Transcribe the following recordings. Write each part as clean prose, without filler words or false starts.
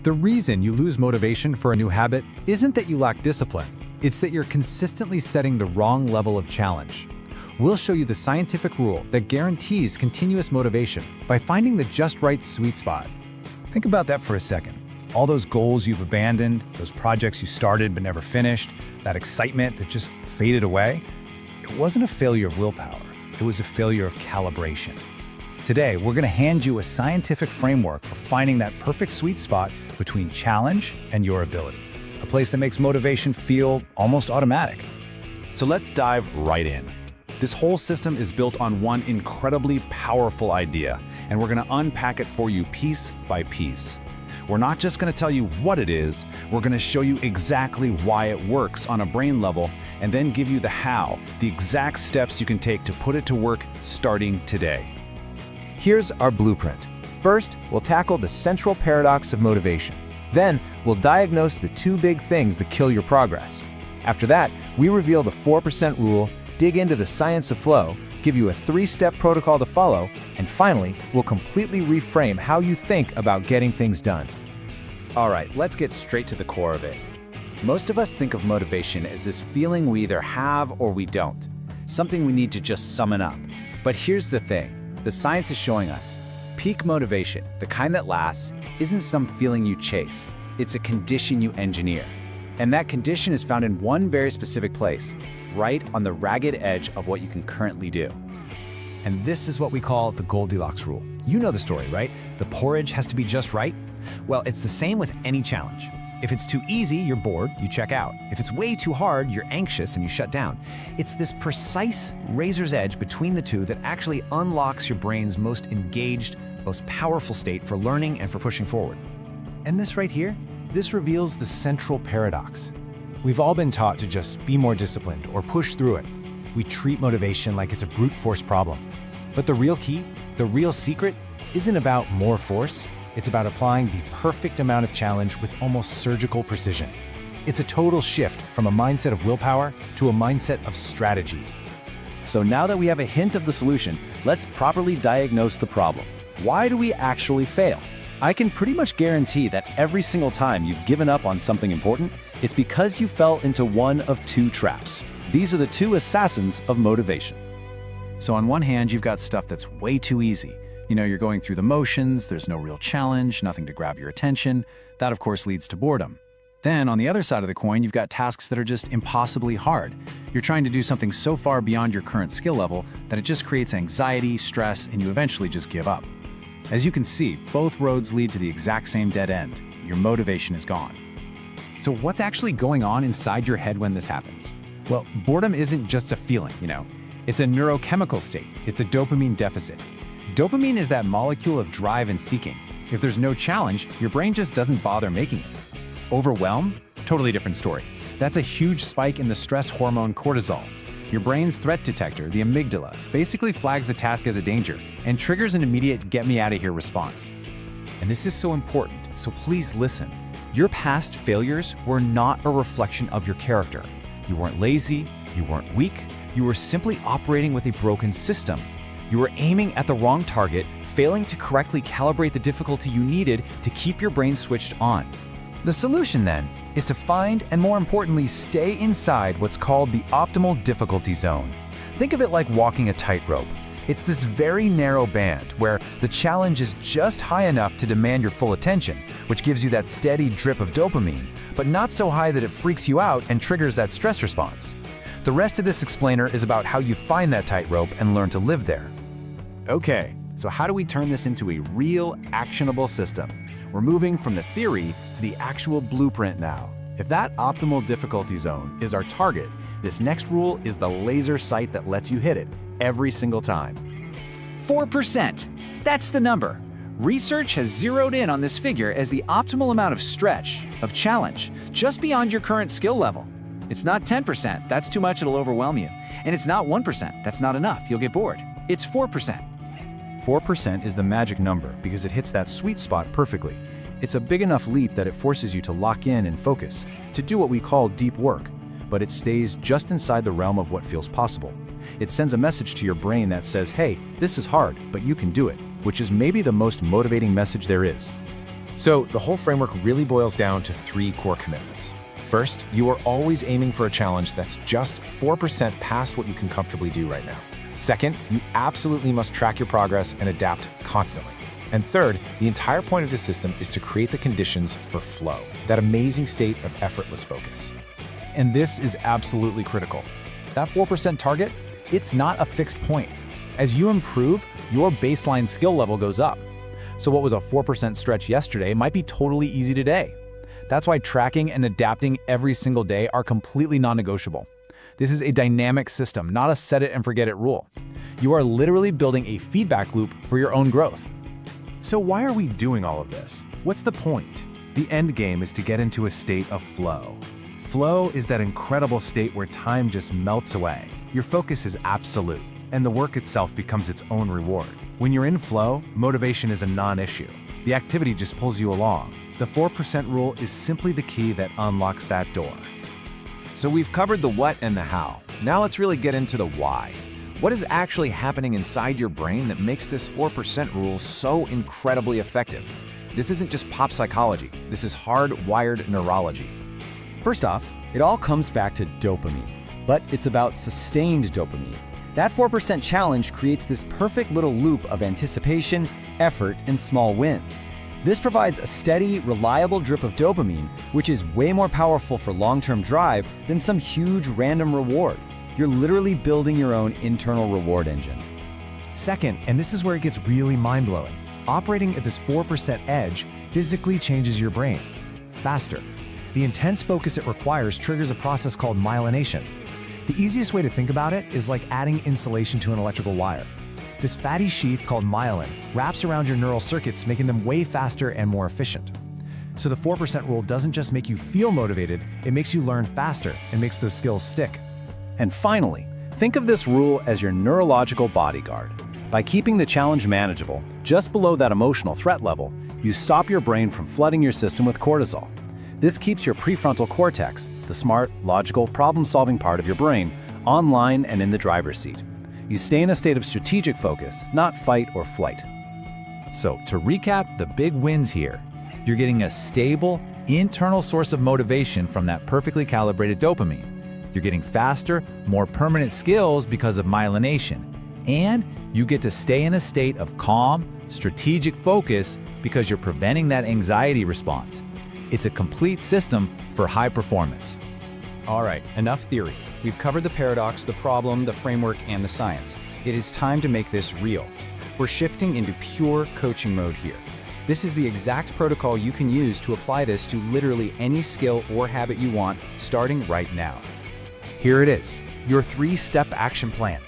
The reason you lose motivation for a new habit isn't that you lack discipline. It's that you're consistently setting the wrong level of challenge. We'll show you the scientific rule that guarantees continuous motivation by finding the just right sweet spot. Think about that for a second. All those goals you've abandoned, those projects you started but never finished, that excitement that just faded away, it wasn't a failure of willpower. It was a failure of calibration. Today, we're going to hand you a scientific framework for finding that perfect sweet spot between challenge and your ability. A place that makes motivation feel almost automatic. So let's dive right in. This whole system is built on one incredibly powerful idea, and we're going to unpack it for you piece by piece. We're not just going to tell you what it is, we're going to show you exactly why it works on a brain level, and then give you the how, the exact steps you can take to put it to work starting today. Here's our blueprint. First, we'll tackle the central paradox of motivation. Then, we'll diagnose the two big things that kill your progress. After that, we reveal the 4% rule, dig into the science of flow, give you a 3-step protocol to follow, and finally, we'll completely reframe how you think about getting things done. All right, let's get straight to the core of it. Most of us think of motivation as this feeling we either have or we don't, something we need to just summon up. But here's the thing, the science is showing us. Peak motivation, the kind that lasts, isn't some feeling you chase. It's a condition you engineer. And that condition is found in one very specific place, right on the ragged edge of what you can currently do. And this is what we call the Goldilocks Rule. You know the story, right? The porridge has to be just right. Well, it's the same with any challenge. If it's too easy, you're bored, you check out. If it's way too hard, you're anxious and you shut down. It's this precise razor's edge between the two that actually unlocks your brain's most engaged, most powerful state for learning and for pushing forward. And this right here, this reveals the central paradox. We've all been taught to just be more disciplined or push through it. We treat motivation like it's a brute force problem. But the real key, the real secret, isn't about more force. It's about applying the perfect amount of challenge with almost surgical precision. It's a total shift from a mindset of willpower to a mindset of strategy. So now that we have a hint of the solution, let's properly diagnose the problem. Why do we actually fail? I can pretty much guarantee that every single time you've given up on something important, it's because you fell into one of two traps. These are the two assassins of motivation. So on one hand, you've got stuff that's way too easy. You know, you're going through the motions, there's no real challenge, nothing to grab your attention. That, of course, leads to boredom. Then, on the other side of the coin, you've got tasks that are just impossibly hard. You're trying to do something so far beyond your current skill level that it just creates anxiety, stress, and you eventually just give up. As you can see, both roads lead to the exact same dead end. Your motivation is gone. So what's actually going on inside your head when this happens? Well, boredom isn't just a feeling, It's a neurochemical state. It's a dopamine deficit. Dopamine is that molecule of drive and seeking. If there's no challenge, your brain just doesn't bother making it. Overwhelm? Totally different story. That's a huge spike in the stress hormone cortisol. Your brain's threat detector, the amygdala, basically flags the task as a danger and triggers an immediate get-me-out-of-here response. And this is so important, so please listen. Your past failures were not a reflection of your character. You weren't lazy, you weren't weak, you were simply operating with a broken system. You were aiming at the wrong target, failing to correctly calibrate the difficulty you needed to keep your brain switched on. The solution, then, is to find and, more importantly, stay inside what's called the optimal difficulty zone. Think of it like walking a tightrope. It's this very narrow band where the challenge is just high enough to demand your full attention, which gives you that steady drip of dopamine, but not so high that it freaks you out and triggers that stress response. The rest of this explainer is about how you find that tightrope and learn to live there. Okay, so how do we turn this into a real, actionable system? We're moving from the theory to the actual blueprint now. If that optimal difficulty zone is our target, this next rule is the laser sight that lets you hit it every single time. 4%. That's the number. Research has zeroed in on this figure as the optimal amount of stretch, of challenge, just beyond your current skill level. It's not 10%, that's too much, it'll overwhelm you. And it's not 1%, that's not enough, you'll get bored. It's 4%. 4% is the magic number because it hits that sweet spot perfectly. It's a big enough leap that it forces you to lock in and focus, to do what we call deep work, but it stays just inside the realm of what feels possible. It sends a message to your brain that says, hey, this is hard, but you can do it, which is maybe the most motivating message there is. So the whole framework really boils down to 3 core commitments. First, you are always aiming for a challenge that's just 4% past what you can comfortably do right now. Second, you absolutely must track your progress and adapt constantly. And third, the entire point of this system is to create the conditions for flow, that amazing state of effortless focus. And this is absolutely critical. That 4% target, it's not a fixed point. As you improve, your baseline skill level goes up. So what was a 4% stretch yesterday might be totally easy today. That's why tracking and adapting every single day are completely non-negotiable. This is a dynamic system, not a set-it-and-forget-it rule. You are literally building a feedback loop for your own growth. So why are we doing all of this? What's the point? The end game is to get into a state of flow. Flow is that incredible state where time just melts away. Your focus is absolute, and the work itself becomes its own reward. When you're in flow, motivation is a non-issue. The activity just pulls you along. The 4% rule is simply the key that unlocks that door. So we've covered the what and the how. Now let's really get into the why. What is actually happening inside your brain that makes this 4% rule so incredibly effective? This isn't just pop psychology. This is hardwired neurology. First off, it all comes back to dopamine, but it's about sustained dopamine. That 4% challenge creates this perfect little loop of anticipation, effort, and small wins. This provides a steady, reliable drip of dopamine, which is way more powerful for long-term drive than some huge random reward. You're literally building your own internal reward engine. Second, and this is where it gets really mind-blowing, operating at this 4% edge physically changes your brain faster. The intense focus it requires triggers a process called myelination. The easiest way to think about it is like adding insulation to an electrical wire. This fatty sheath called myelin wraps around your neural circuits, making them way faster and more efficient. So the 4% rule doesn't just make you feel motivated, it makes you learn faster and makes those skills stick. And finally, think of this rule as your neurological bodyguard. By keeping the challenge manageable, just below that emotional threat level, you stop your brain from flooding your system with cortisol. This keeps your prefrontal cortex, the smart, logical, problem-solving part of your brain, online and in the driver's seat. You stay in a state of strategic focus, not fight or flight. So to recap the big wins here, you're getting a stable, internal source of motivation from that perfectly calibrated dopamine. You're getting faster, more permanent skills because of myelination. And you get to stay in a state of calm, strategic focus because you're preventing that anxiety response. It's a complete system for high performance. All right, enough theory. We've covered the paradox, the problem, the framework, and the science. It is time to make this real. We're shifting into pure coaching mode here. This is the exact protocol you can use to apply this to literally any skill or habit you want, starting right now. Here it is, your 3-step action plan.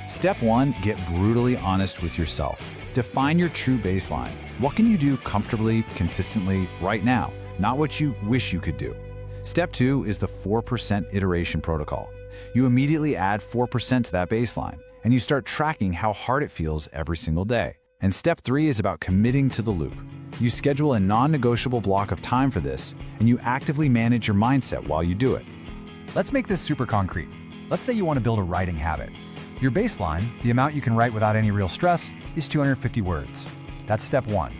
Step 1, get brutally honest with yourself. Define your true baseline. What can you do comfortably, consistently, right now, not what you wish you could do? Step 2 is the 4% iteration protocol. You immediately add 4% to that baseline, and you start tracking how hard it feels every single day. And step 3 is about committing to the loop. You schedule a non-negotiable block of time for this, and you actively manage your mindset while you do it. Let's make this super concrete. Let's say you want to build a writing habit. Your baseline, the amount you can write without any real stress, is 250 words. That's step 1.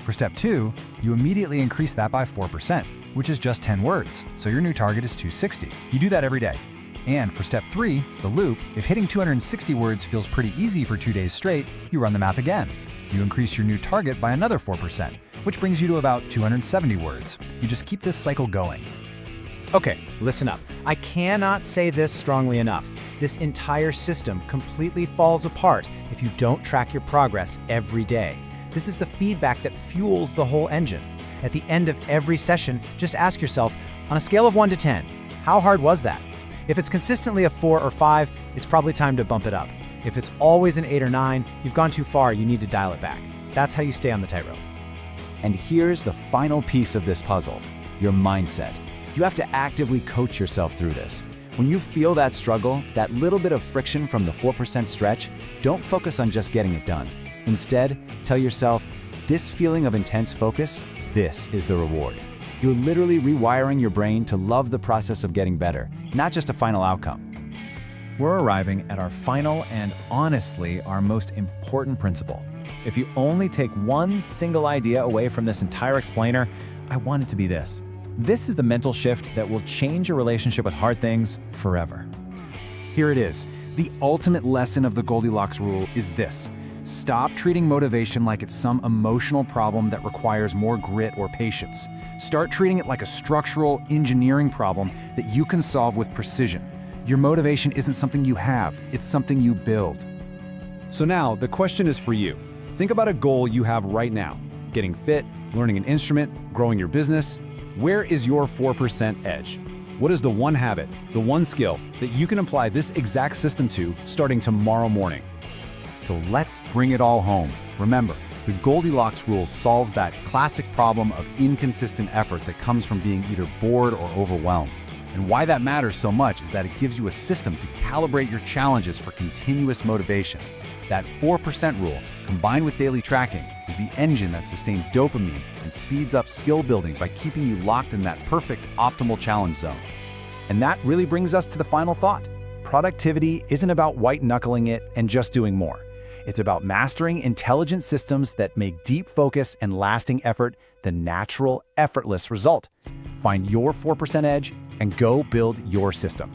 For step 2, you immediately increase that by 4%, which is just 10 words, so your new target is 260. You do that every day. And for step 3, the loop, if hitting 260 words feels pretty easy for 2 days straight, you run the math again. You increase your new target by another 4%, which brings you to about 270 words. You just keep this cycle going. Okay, listen up. I cannot say this strongly enough. This entire system completely falls apart if you don't track your progress every day. This is the feedback that fuels the whole engine. At the end of every session, just ask yourself, on a scale of 1 to 10, how hard was that? If it's consistently a 4 or 5, it's probably time to bump it up. If it's always an 8 or 9, you've gone too far, you need to dial it back. That's how you stay on the tightrope. And here's the final piece of this puzzle, your mindset. You have to actively coach yourself through this. When you feel that struggle, that little bit of friction from the 4% stretch, don't focus on just getting it done. Instead, tell yourself, this feeling of intense focus, this is the reward. You're literally rewiring your brain to love the process of getting better, not just a final outcome. We're arriving at our final and honestly our most important principle. If you only take one single idea away from this entire explainer, I want it to be this. This is the mental shift that will change your relationship with hard things forever. Here it is. The ultimate lesson of the Goldilocks Rule is this. Stop treating motivation like it's some emotional problem that requires more grit or patience. Start treating it like a structural engineering problem that you can solve with precision. Your motivation isn't something you have, it's something you build. So now, the question is for you. Think about a goal you have right now. Getting fit, learning an instrument, growing your business. Where is your 4% edge? What is the one habit, the one skill that you can apply this exact system to starting tomorrow morning? So let's bring it all home. Remember, the Goldilocks Rule solves that classic problem of inconsistent effort that comes from being either bored or overwhelmed. And why that matters so much is that it gives you a system to calibrate your challenges for continuous motivation. That 4% rule, combined with daily tracking, is the engine that sustains dopamine and speeds up skill building by keeping you locked in that perfect, optimal challenge zone. And that really brings us to the final thought. Productivity isn't about white-knuckling it and just doing more. It's about mastering intelligent systems that make deep focus and lasting effort the natural, effortless result. Find your 4% edge and go build your system.